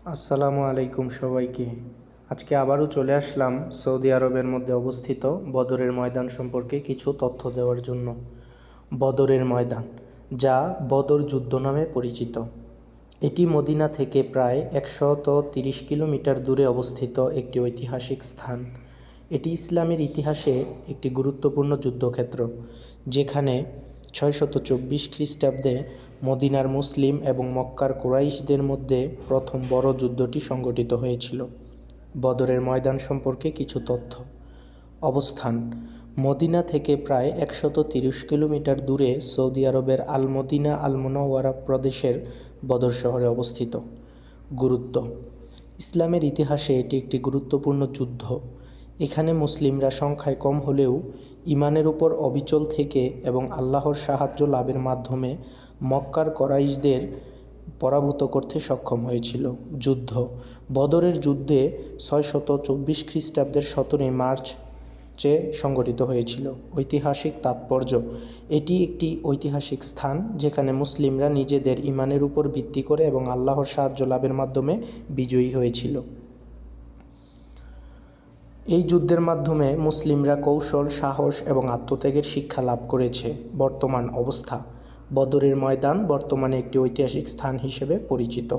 আসসালামু আলাইকুম সবাইকে। আজকে আবারও চলে আসলাম সৌদি আরবের মধ্যে অবস্থিত বদরের ময়দান সম্পর্কে কিছু তথ্য দেওয়ার জন্য। বদরের ময়দান, যা বদর যুদ্ধ নামে পরিচিত, এটি মদিনা থেকে প্রায় 130 কিলোমিটার দূরে অবস্থিত একটি ঐতিহাসিক স্থান। এটি ইসলামের ইতিহাসে একটি গুরুত্বপূর্ণ যুদ্ধক্ষেত্র, যেখানে 624 খ্রিস্টাব্দে মদিনার মুসলিম এবং মক্কার কুরাইশদের মধ্যে প্রথম বড় যুদ্ধটি সংঘটিত হয়েছিল। বদরের ময়দান সম্পর্কে কিছু তথ্য। অবস্থান: মদিনা থেকে প্রায় 130 কিলোমিটার দূরে সৌদি আরবের আল মদিনা আল মুনাওয়ারা প্রদেশের বদর শহরে অবস্থিত। গুরুত্ব: ইসলামের ইতিহাসে এটি একটি গুরুত্বপূর্ণ যুদ্ধ। এখানে মুসলিমরা সংখ্যায় কম হলেও ঈমানের উপর অবিচল থেকে এবং আল্লাহর সাহায্য লাভের মাধ্যমে মক্কার কুরাইশদের পরাভূত করতে সক্ষম হয়েছিল। যুদ্ধ: বদরের যুদ্ধে 624 খ্রিস্টাব্দের 17 মার্চে সংঘটিত হয়েছিল। ঐতিহাসিক তাৎপর্য: এটি একটি ঐতিহাসিক স্থান যেখানে মুসলিমরা নিজেদের ঈমানের উপর ভিত্তি করে এবং আল্লাহর সাহায্য লাভের মাধ্যমে বিজয়ী হয়েছিল। এই যুদ্ধের মাধ্যমে মুসলিমরা কৌশল, সাহস এবং আত্মত্যাগের শিক্ষা লাভ করেছে। বর্তমান অবস্থা: বদরের ময়দান বর্তমানে একটি ঐতিহাসিক স্থান হিসেবে পরিচিত,